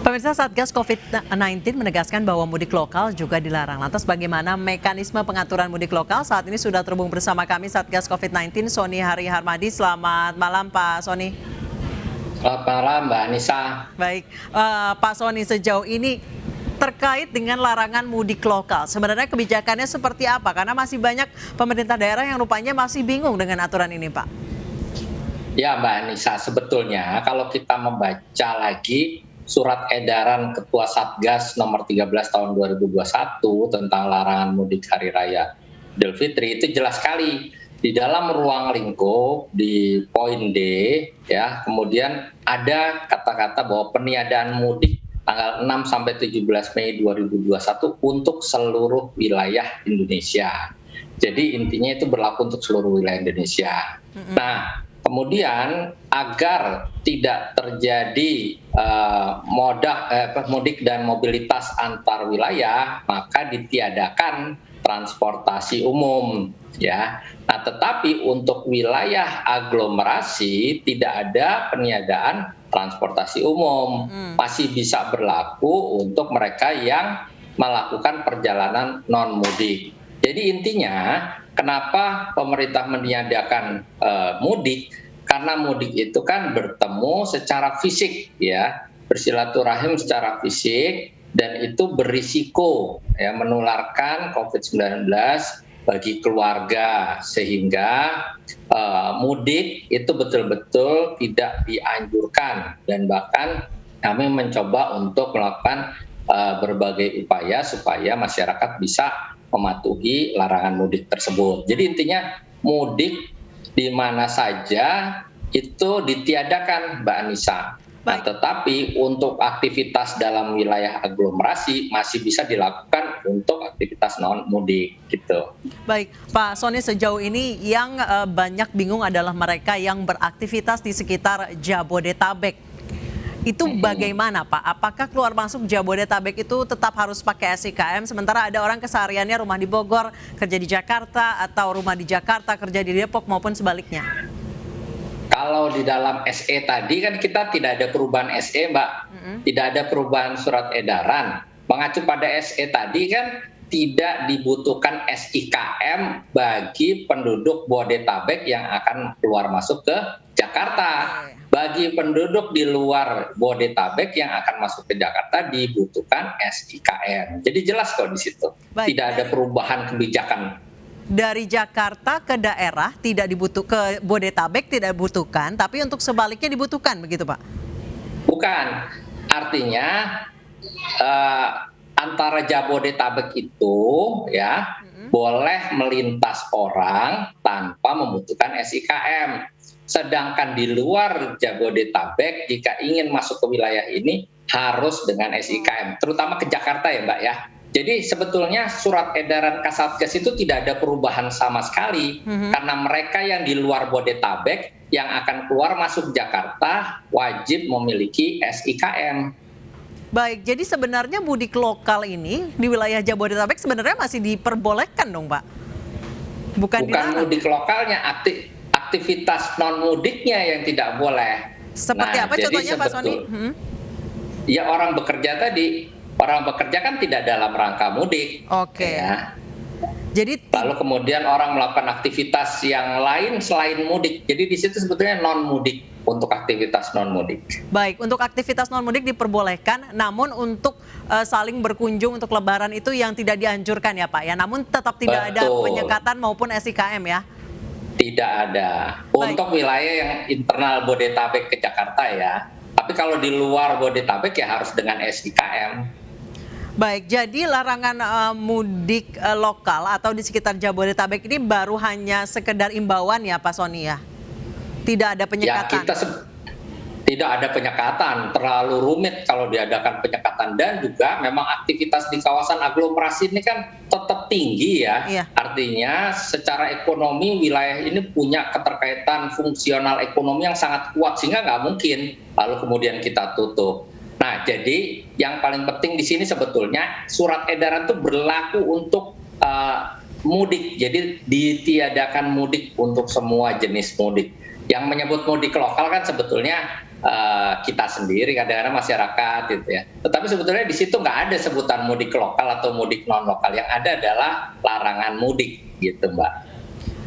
Pemirsa, Satgas COVID-19 menegaskan bahwa mudik lokal juga dilarang. Lantas bagaimana mekanisme pengaturan mudik lokal? Saat ini sudah terhubung bersama kami Satgas COVID-19, Sony Hari Harmadi. Selamat malam Pak Sony. Selamat malam Mbak Anissa. Baik, Pak Sony, sejauh ini terkait dengan larangan mudik lokal, sebenarnya kebijakannya seperti apa? Karena masih banyak pemerintah daerah yang rupanya masih bingung dengan aturan ini, Pak. Ya Mbak Anissa, sebetulnya kalau kita membaca lagi surat edaran Ketua Satgas nomor 13 tahun 2021 tentang larangan mudik Hari Raya Idul Fitri, itu jelas sekali di dalam ruang lingkup di poin D, ya, kemudian ada kata-kata bahwa peniadaan mudik tanggal 6 sampai 17 Mei 2021 untuk seluruh wilayah Indonesia. Jadi intinya itu berlaku untuk seluruh wilayah Indonesia. Nah, kemudian agar tidak terjadi mudik dan mobilitas antar wilayah, maka ditiadakan transportasi umum, ya. Nah, tetapi untuk wilayah aglomerasi tidak ada peniadaan transportasi umum, masih bisa berlaku untuk mereka yang melakukan perjalanan non mudik. Jadi intinya, kenapa pemerintah meniadakan mudik? Karena mudik itu kan bertemu secara fisik, ya, bersilaturahim secara fisik, dan itu berisiko ya menularkan COVID-19 bagi keluarga, sehingga mudik itu betul-betul tidak dianjurkan, dan bahkan kami mencoba untuk melakukan berbagai upaya supaya masyarakat bisa mematuhi larangan mudik tersebut. Jadi intinya mudik di mana saja itu ditiadakan, Mbak Anissa. Nah, tetapi untuk aktivitas dalam wilayah aglomerasi masih bisa dilakukan untuk aktivitas non mudik, gitu. Baik, Pak Sony, sejauh ini yang banyak bingung adalah mereka yang beraktivitas di sekitar Jabodetabek. Itu bagaimana, Pak? Apakah keluar masuk Jabodetabek itu tetap harus pakai SIKM, sementara ada orang kesehariannya rumah di Bogor, kerja di Jakarta, atau rumah di Jakarta, kerja di Depok, maupun sebaliknya? Kalau di dalam SE tadi kan kita tidak ada perubahan SE, Mbak. Tidak ada perubahan surat edaran. Mengacu pada SE tadi kan tidak dibutuhkan SIKM bagi penduduk Bodetabek yang akan keluar masuk ke Jakarta. Bagi penduduk di luar Bodetabek yang akan masuk ke Jakarta dibutuhkan SIKM. Jadi jelas kok di situ. Tidak ada perubahan kebijakan. Dari Jakarta ke daerah tidak dibutuhkan, ke Bodetabek tidak dibutuhkan, tapi untuk sebaliknya dibutuhkan, begitu Pak? Bukan. Artinya antara Jabodetabek itu ya boleh melintas orang tanpa membutuhkan SIKM. Sedangkan di luar Jabodetabek jika ingin masuk ke wilayah ini harus dengan SIKM, terutama ke Jakarta ya Mbak ya. Jadi sebetulnya surat edaran Kasatgas itu tidak ada perubahan sama sekali, karena mereka yang di luar Bodetabek yang akan keluar masuk Jakarta wajib memiliki SIKM. Baik, jadi sebenarnya mudik lokal ini di wilayah Jabodetabek sebenarnya masih diperbolehkan dong Pak? Bukan mudik lokalnya, aktivitas non mudiknya yang tidak boleh. Seperti apa contohnya Pak Sony? Ya orang bekerja tadi. Orang bekerja kan tidak dalam rangka mudik. Oke. Ya. Jadi lalu kemudian orang melakukan aktivitas yang lain selain mudik. Jadi di situ sebetulnya non mudik untuk aktivitas non mudik. Baik, untuk aktivitas non mudik diperbolehkan, namun untuk saling berkunjung untuk Lebaran itu yang tidak dianjurkan ya Pak ya. Namun tetap tidak ada penyekatan maupun SIKM ya. Tidak ada. Untuk wilayah yang internal Bodetabek ke Jakarta ya. Tapi kalau di luar Bodetabek ya harus dengan SIKM. Baik, jadi larangan mudik lokal atau di sekitar Jabodetabek ini baru hanya sekedar imbauan ya Pak Sony ya? Tidak ada penyekatan? Ya, tidak ada penyekatan, terlalu rumit kalau diadakan penyekatan, dan juga memang aktivitas di kawasan aglomerasi ini kan tetap tinggi ya. Iya. Artinya secara ekonomi wilayah ini punya keterkaitan fungsional ekonomi yang sangat kuat, sehingga nggak mungkin lalu kemudian kita tutup. Nah, jadi yang paling penting di sini sebetulnya surat edaran itu berlaku untuk mudik. Jadi ditiadakan mudik untuk semua jenis mudik. Yang menyebut mudik lokal kan sebetulnya kita sendiri, kadang-kadang masyarakat gitu ya. Tetapi sebetulnya di situ nggak ada sebutan mudik lokal atau mudik non lokal, yang ada adalah larangan mudik gitu, Mbak.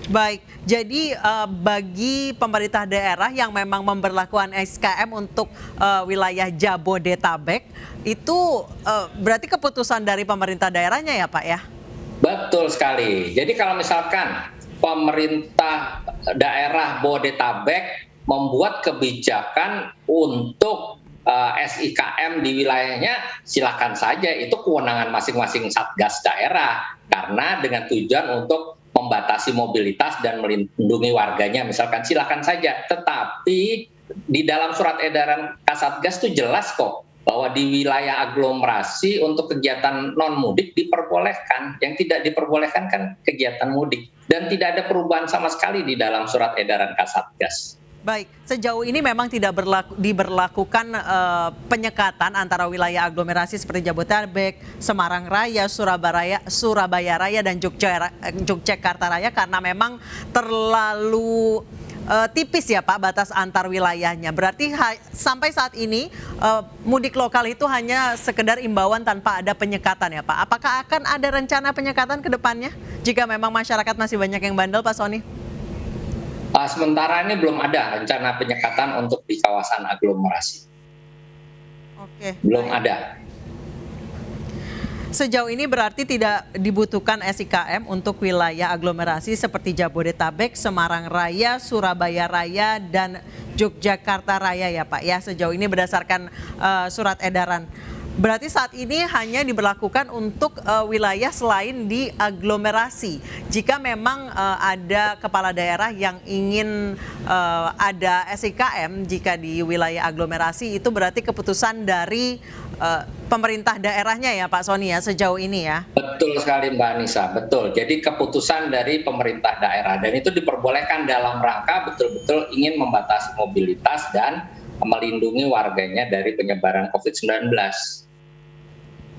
Baik, jadi bagi pemerintah daerah yang memang memberlakukan SKM untuk wilayah Jabodetabek, itu berarti keputusan dari pemerintah daerahnya ya Pak ya? Betul sekali. Jadi kalau misalkan pemerintah daerah Bodetabek membuat kebijakan untuk SIKM di wilayahnya, silakan saja, itu kewenangan masing-masing satgas daerah, karena dengan tujuan untuk membatasi mobilitas dan melindungi warganya, misalkan silakan saja. Tetapi di dalam surat edaran Kasatgas itu jelas kok bahwa di wilayah aglomerasi untuk kegiatan non mudik diperbolehkan, yang tidak diperbolehkan kan kegiatan mudik, dan tidak ada perubahan sama sekali di dalam surat edaran Kasatgas. Baik, sejauh ini memang tidak diberlakukan penyekatan antara wilayah aglomerasi seperti Jabodetabek, Semarang Raya, Surabaya Raya, dan Yogyakarta Raya karena memang terlalu tipis ya Pak batas antar wilayahnya. Berarti sampai saat ini mudik lokal itu hanya sekedar imbauan tanpa ada penyekatan ya Pak. Apakah akan ada rencana penyekatan ke depannya jika memang masyarakat masih banyak yang bandel, Pak Sony? Sementara ini belum ada rencana penyekatan untuk di kawasan aglomerasi. Oke. Belum ada. Sejauh ini berarti tidak dibutuhkan SIKM untuk wilayah aglomerasi seperti Jabodetabek, Semarang Raya, Surabaya Raya, dan Yogyakarta Raya ya Pak ya, sejauh ini berdasarkan surat edaran. Berarti saat ini hanya diberlakukan untuk wilayah selain di aglomerasi. Jika memang ada kepala daerah yang ingin ada SIKM jika di wilayah aglomerasi, itu berarti keputusan dari pemerintah daerahnya ya Pak Sony ya sejauh ini ya. Betul sekali Mbak Anissa, betul. Jadi keputusan dari pemerintah daerah, dan itu diperbolehkan dalam rangka betul-betul ingin membatasi mobilitas dan melindungi warganya dari penyebaran COVID-19.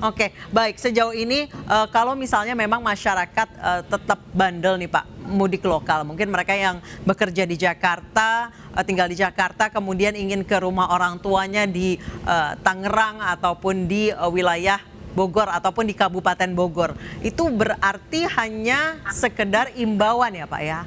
Oke, baik. Sejauh ini kalau misalnya memang masyarakat tetap bandel nih Pak, mudik lokal, mungkin mereka yang bekerja di Jakarta, tinggal di Jakarta, kemudian ingin ke rumah orang tuanya di Tangerang ataupun di wilayah Bogor ataupun di Kabupaten Bogor, itu berarti hanya sekedar imbauan ya Pak ya?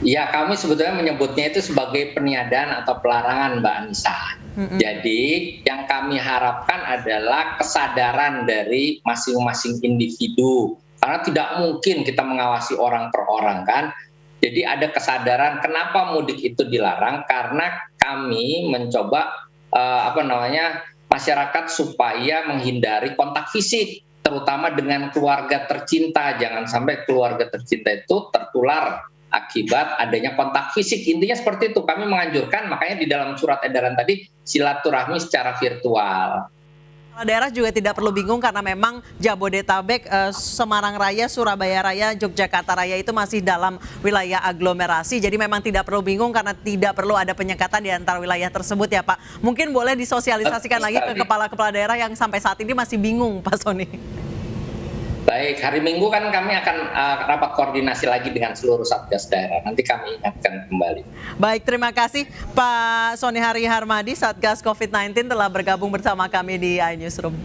Ya, kami sebetulnya menyebutnya itu sebagai peniadaan atau pelarangan, Mbak Anissa. Jadi yang kami harapkan adalah kesadaran dari masing-masing individu, karena tidak mungkin kita mengawasi orang per orang kan. Jadi ada kesadaran kenapa mudik itu dilarang, karena kami mencoba masyarakat supaya menghindari kontak fisik, terutama dengan keluarga tercinta. Jangan sampai keluarga tercinta itu tertular akibat adanya kontak fisik. Intinya seperti itu, kami menganjurkan, makanya di dalam surat edaran tadi silaturahmi secara virtual. Daerah juga tidak perlu bingung karena memang Jabodetabek, Semarang Raya, Surabaya Raya, Yogyakarta Raya itu masih dalam wilayah aglomerasi. Jadi memang tidak perlu bingung karena tidak perlu ada penyekatan di antara wilayah tersebut ya Pak. Mungkin boleh disosialisasikan lagi ke kepala-kepala daerah yang sampai saat ini masih bingung Pak Sony. Baik, hari Minggu kan kami akan rapat koordinasi lagi dengan seluruh satgas daerah. Nanti kami ingatkan kembali. Baik, terima kasih Pak Sony Hari Harmadi, Satgas COVID-19 telah bergabung bersama kami di iNewsroom.